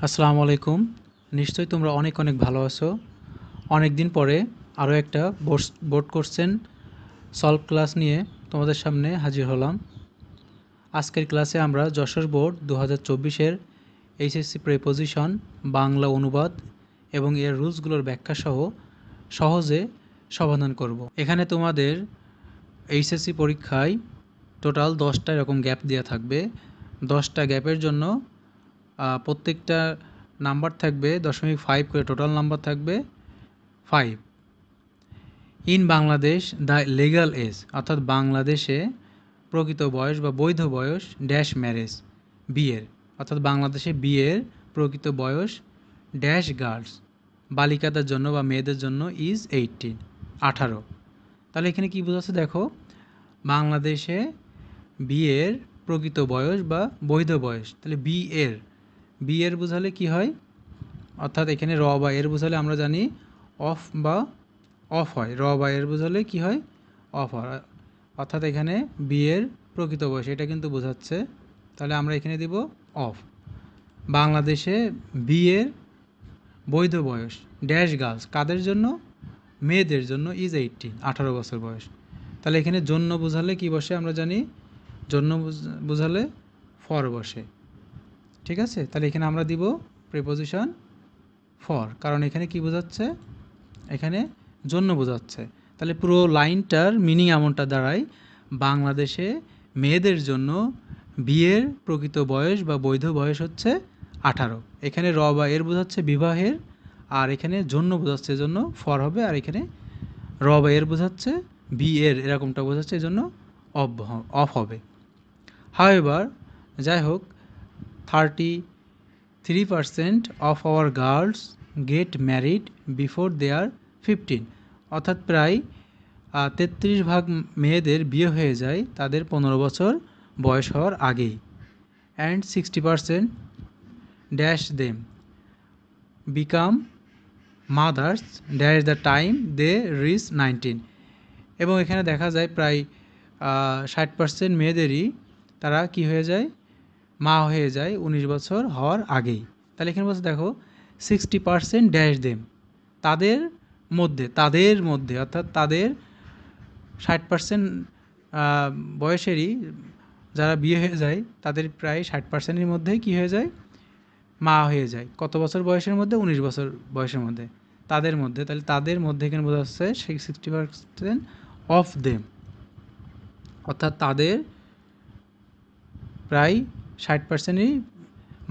আসসালামু আলাইকুম। নিশ্চয়ই তোমরা অনেক অনেক ভালো আছো। অনেক দিন পরে আরও একটা বোর্ড কোশ্চেন সলভ ক্লাস নিয়ে তোমাদের সামনে হাজির হলাম। আজকের ক্লাসে আমরা যশোর বোর্ড 2024-এর এইচএসসি প্রিপোজিশন বাংলা অনুবাদ এবং এর রুলসগুলোর ব্যাখ্যা সহ সহজে সমাধান করব। এখানে তোমাদের এইচএসসি পরীক্ষায় টোটাল 10টা এরকম গ্যাপ দেওয়া থাকবে। 10টা গ্যাপের জন্য প্রত্যেকটা নাম্বার থাকবে 0.5 করে, টোটাল নাম্বার থাকবে 5। In Bangladesh the legal age, অর্থাৎ বাংলাদেশে প্রকৃত বয়স বা বৈধ বয়স ড্যাশ ম্যারেজ, বিয়ের, অর্থাৎ বাংলাদেশে বিয়ের প্রকৃত বয়স ড্যাশ গার্লস, বালিকাদের জন্য বা মেয়েদের জন্য ইজ 18, 18। তাহলে এখানে কি বোঝাচ্ছে দেখো, বাংলাদেশে বিয়ের প্রকৃত বয়স বা বৈধ বয়স, তাহলে বিয়ের বোঝালে কি হয়, অর্থাৎ এখানে র বা এর বোঝালে আমরা জানি অফ বা অফ হয়, র বা এর বোঝালে কি হয়, অফ হয়, অর্থাৎ এখানে বিয়ের প্রকৃত বয়স এটা কিন্তু বোঝাচ্ছে, তাহলে আমরা এখানে দিব অফ। বাংলাদেশে বিয়ের বৈধ বয়স ড্যাশ গার্লস, কাদের জন্য, মেয়েদের জন্য ইজ 18, 18 বছর বয়স। তাহলে এখানে জন্য বোঝালে কি বসে আমরা জানি, জন্য বোঝালে ফর বসে, ঠিক আছে। তাহলে এখানে আমরা দিব প্রিপোজিশন ফর, কারণ এখানে কি বোঝাচ্ছে, এখানে জন্য বোঝাচ্ছে। তাহলে পুরো লাইনটার মিনিং এমনটা দাঁড়ায়, বাংলাদেশে মেয়েদের জন্য বিয়ের প্রকৃত বয়স বা বৈধ বয়স হচ্ছে 18। এখানে র বা এর বোঝাচ্ছে বিবাহের, আর এখানে জন্য বোঝাচ্ছে, জন্য ফর হবে, আর এখানে র বা এর বোঝাচ্ছে বিয়ের, এরকমটা বোঝাচ্ছে, এই জন্য অফ হবে। হাউএভার, যাই হোক, 33% of our girls get married before they are 15, অর্থাৎ প্রায় 33% মেয়েদের বিয়ে হয়ে যায় তাদের 15 বছর বয়স হওয়ার আগেই। And 60% dash them become mothers dash the time they reach 19, এবং এখানে দেখা যায় প্রায় 60% মেয়েদেরই তারা কি হয়ে যায়, মা হয়ে যায় 19 বছর হওয়ার আগেই। তাহলে এখানে বলছে দেখো 60% ড্যাশ দেম, তাদের মধ্যে অর্থাৎ তাদের 60% বয়সেরই যারা বিয়ে হয়ে যায় তাদের প্রায় 60%-এর মধ্যেই কী হয়ে যায়, মা হয়ে যায়। কত বছর বয়সের মধ্যে, 19 বছর বয়সের মধ্যে, তাদের মধ্যে। তাহলে তাদের মধ্যে এখানে বোঝা যাচ্ছে 60% অফ দেম, অর্থাৎ তাদের প্রায় 60%-ই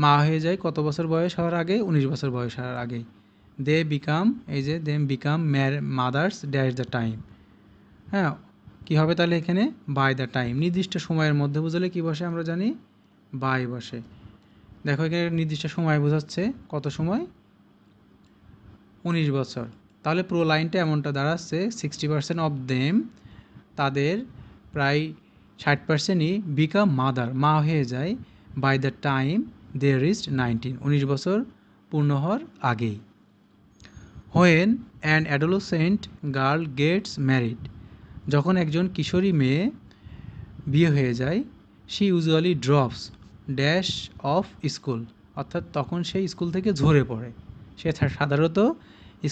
মা হয়ে যায় কত বছর বয়স হওয়ার আগে, 19 বছর বয়স হওয়ার আগেই। দে বিকাম, এই যে them become mothers dash the time, হ্যাঁ, কী হবে তাহলে এখানে বাই দ্য টাইম, নির্দিষ্ট সময়ের মধ্যে বুঝলে কী বসে আমরা জানি, বাই বসে। দেখো এখানে নির্দিষ্ট সময় বোঝাচ্ছে, কত সময়, 19 বছর। তাহলে পুরো লাইনটা এমনটা দাঁড়াচ্ছে 60% অফ দেম, তাদের প্রায় 60%ই বিকাম মাদার, মা হয়ে যায়, by the time they reached 19, 19 বছর পূর্ণ হওয়ার আগেই। When an adolescent girl gets married, যখন একজন কিশোরী মেয়ে বিয়ে হয়ে যায়, she usually drops dash of school, অর্থাৎ তখন সে স্কুল থেকে ঝরে পড়ে, সে সাধারণত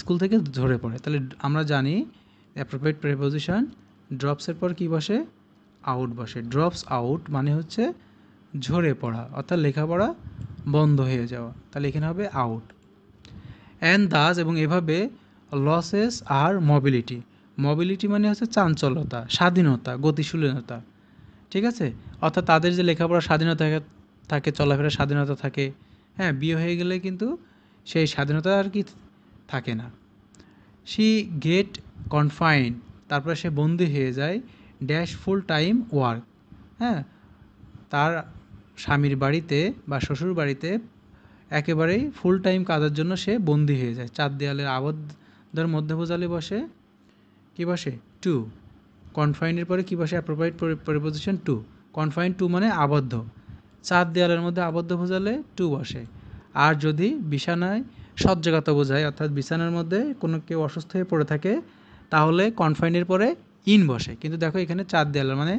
স্কুল থেকে ঝরে পড়ে। তাহলে আমরা জানি অ্যাপ্রোপ্রিয়েট প্রিপোজিশন ড্রপসের পর কি বসে, আউট বসে। ড্রপস আউট মানে হচ্ছে ঝরে পড়া, অর্থাৎ লেখাপড়া বন্ধ হয়ে যাওয়া, তাহলে এখানে হবে আউট। অ্যান্ড দাস, এবং এভাবে লসেস আর মোবিলিটি, মোবিলিটি মানে হচ্ছে চাঞ্চল্যতা, স্বাধীনতা, গতিশীলতা, ঠিক আছে, অর্থাৎ তাদের যে লেখাপড়ার স্বাধীনতা থাকে, চলাফেরার স্বাধীনতা থাকে, হ্যাঁ, বিয়ে হয়ে গেলে কিন্তু সেই স্বাধীনতা আর কি থাকে না। শি গেট কনফাইন্ড, তারপরে সে বন্দি হয়ে যায় ড্যাশ ফুল টাইম ওয়ার্ক, হ্যাঁ, তার স্বামীর বাড়িতে বা শ্বশুর বাড়িতে একেবারেই ফুল টাইম কাজের জন্য সে বন্দি হয়ে যায়। 4 দেয়ালের আবদ্ধের মধ্যে বোঝালে বসে কি বসে, টু। কনফাইনের পরে কি বসে, appropriate preposition two. Confine to মানে আবদ্ধ, 4 দেয়ালের মধ্যে আবদ্ধ বোঝালে টু বসে। আর যদি বিছানায় শয্যাগত বোঝায়, অর্থাৎ বিছানার মধ্যে কোনো কেউ অসুস্থ হয়ে পড়ে থাকে, তাহলে কনফাইনের পরে ইন বসে। কিন্তু দেখো এখানে 4 দেয়ালের মানে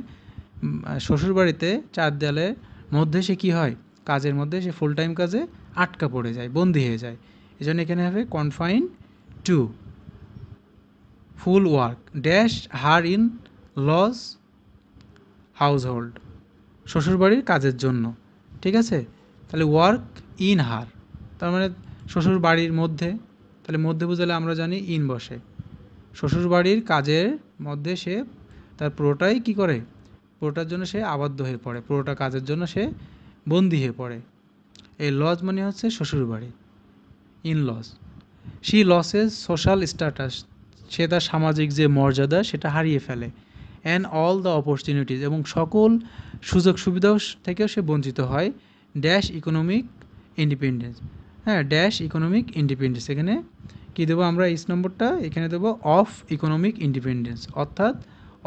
শ্বশুরবাড়িতে 4 দেয়ালের মধ্যে সে কী হয়, কাজের মধ্যে, সে ফুল টাইম কাজে আটকা পড়ে যায়, বন্দি হয়ে যায়। এই জন্য এখানে হবে confine to full work dash her in laws household, শ্বশুরবাড়ির কাজের জন্য। ঠিক আছে, তাহলে ওয়ার্ক ইন হার তার মানে শ্বশুর বাড়ির মধ্যে, তাহলে মধ্যে বুঝালে আমরা জানি ইন বসে। শ্বশুরবাড়ির কাজের মধ্যে সে তার পুরোটাই কী করে, পুরোটার জন্য সে আবদ্ধ হয়ে পড়ে, পুরোটা কাজের জন্য সে বন্দী হয়ে পড়ে। এই লজ মানে হচ্ছে শ্বশুরবাড়ি, in laws. She loses social status, সে তার সামাজিক যে মর্যাদা সেটা হারিয়ে ফেলে। অ্যান্ড অল দ্য অপরচুনিটিস, এবং সকল সুযোগ সুবিধা থেকেও সে বঞ্চিত হয়। ড্যাশ ইকোনমিক ইন্ডিপেন্ডেন্স, হ্যাঁ ড্যাশ ইকোনমিক ইন্ডিপেন্ডেন্স, এখানে কী দেবো আমরা, ইস নম্বরটা এখানে দেবো অফ ইকোনমিক ইন্ডিপেন্ডেন্স, অর্থাৎ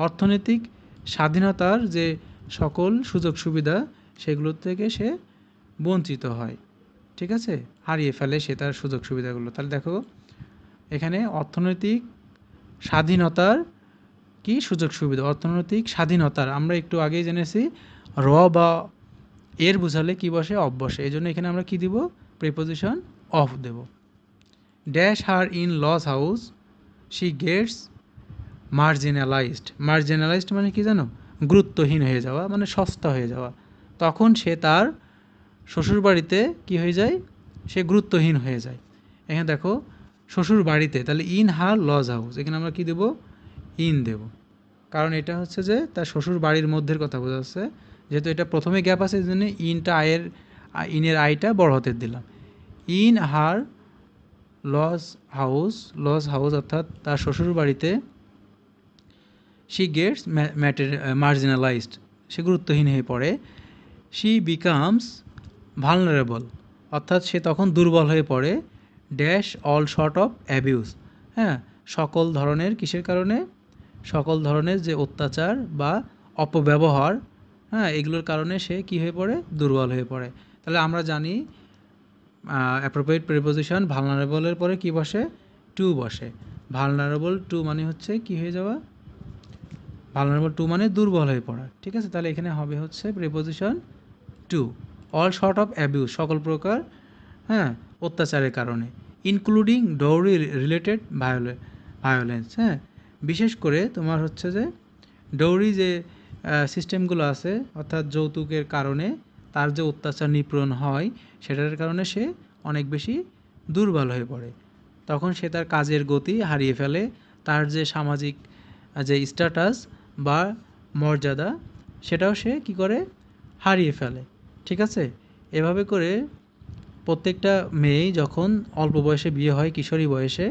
অর্থনৈতিক স্বাধীনতার যে সকল সুযোগ সুবিধা সেগুলোর থেকে সে বঞ্চিত হয়। ঠিক আছে, হারিয়ে ফেলে সে তার সুযোগ সুবিধাগুলো। তাহলে দেখো এখানে অর্থনৈতিক স্বাধীনতার কি সুযোগ সুবিধা, অর্থনৈতিক স্বাধীনতার আমরা একটু আগেই জেনেছি র বা এর বুঝালে কি বসে, অফ বসে। এই জন্য এখানে আমরা কি দিব, প্রিপোজিশন অফ দেব। Dash her in laws house she gets marginalised, marginalised মানে কি জানো, গুরুত্বহীন হয়ে যাওয়া, মানে সস্তা হয়ে যাওয়া। তখন সে তার শ্বশুর বাড়িতে কী হয়ে যায়, সে গুরুত্বহীন হয়ে যায়। এখানে দেখো শ্বশুর বাড়িতে, তাহলে ইন হার লজ হাউস, এখানে আমরা কি দেব, ইন দেব, কারণ এটা হচ্ছে যে তার শ্বশুর বাড়ির মধ্যের কথা বোঝাচ্ছে। যেহেতু এটা প্রথমে গ্যাপ আছে এই জন্য ইনটা ইনের আইটা বড় হাতে দিলাম। In her laws house, laws house অর্থাৎ তার শ্বশুর বাড়িতে, শি গেটস মার্জিনালাইজড, সে গুরুত্বহীন হয়ে পড়ে। শি বিকামস ভালনারেবল, অর্থাৎ সে তখন দুর্বল হয়ে পড়ে। Dash all short of abuse, হ্যাঁ সকল ধরনের কিসের কারণে, সকল ধরনের যে অত্যাচার বা অপব্যবহার, হ্যাঁ এগুলোর কারণে সে কী হয়ে পড়ে, দুর্বল হয়ে পড়ে। তাহলে আমরা জানি অ্যাপ্রোপ্রিয়েট প্রিপোজিশন ভালনারেবলের পরে কি বসে, টু বসে। ভালনারেবল টু মানে হচ্ছে কি হয়ে যাওয়া, ভালনারেবল টু মানে দুর্বল হয়ে পড়া। ঠিক আছে, তাহলে এখানে হবে হচ্ছে preposition two. All short of abuse, সকল প্রকার হ্যাঁ অত্যাচারের কারণে। ইনক্লুডিং ডৌরি রিলেটেড ভায়োলেন্স, হ্যাঁ বিশেষ করে তোমার হচ্ছে যে ডৌরি যে সিস্টেমগুলো আছে, অর্থাৎ যৌতুকের কারণে তার যে অত্যাচার নিপীড়ন হয় সেটার কারণে সে অনেক বেশি দুর্বল হয়ে পড়ে। তখন সে তার কাজের গতি হারিয়ে ফেলে, তার যে সামাজিক যে স্ট্যাটাস বা মর্যাদা সেটাও সে কী করে, হারিয়ে ফেলে। ঠিক আছে, এভাবে করে প্রত্যেকটা মেয়েই যখন অল্প বয়সে বিয়ে হয়, কিশোরী বয়সে,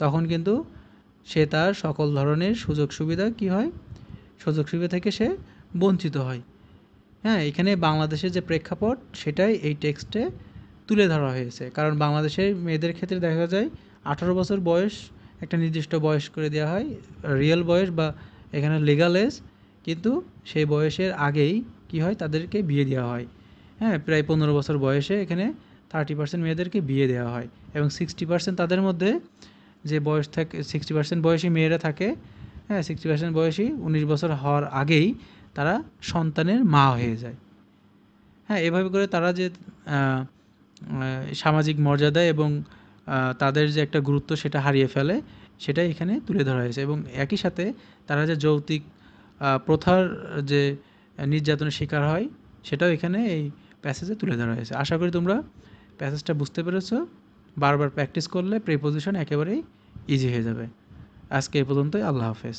তখন কিন্তু সে তার সকল ধরনের সুযোগ সুবিধা কী হয়, সুযোগ সুবিধা থেকে সে বঞ্চিত হয়। হ্যাঁ এখানে বাংলাদেশের যে প্রেক্ষাপট সেটাই এই টেক্সটে তুলে ধরা হয়েছে, কারণ বাংলাদেশের মেয়েদের ক্ষেত্রে দেখা যায় 18 বছর বয়স একটা নির্দিষ্ট বয়স করে দেওয়া হয়, রিয়েল বয়স বা এখানে লিগ্যাল এজ, কিন্তু সেই বয়সের আগেই কি হয়, তাদেরকে বিয়ে দেওয়া হয়। হ্যাঁ প্রায় 15 বছর বয়সে এখানে 30% মেয়েদেরকে বিয়ে দেওয়া হয়, এবং 60% তাদের মধ্যে যে বয়স থাকে, 60% বয়সী মেয়েরা থাকে, হ্যাঁ 60% বয়সী 19 বছর হওয়ার আগেই তারা সন্তানের মা হয়ে যায়। হ্যাঁ এভাবে করে তারা যে সামাজিক মর্যাদা এবং তাদের যে একটা গুরুত্ব সেটা হারিয়ে ফেলে, সেটাই এখানে তুলে ধরা হয়েছে। এবং একই সাথে তারা যে যৌতুক প্রথার যে নির্যাতনের শিকার হয় সেটাও এখানে এই প্যাসেজে তুলে ধরা হয়েছে। আশা করি তোমরা প্যাসেজটা বুঝতে পেরেছো। বারবার প্র্যাকটিস করলে প্রিপোজিশন একেবারেই ইজি হয়ে যাবে। আজকে এই পর্যন্তই, আল্লাহ হাফেজ।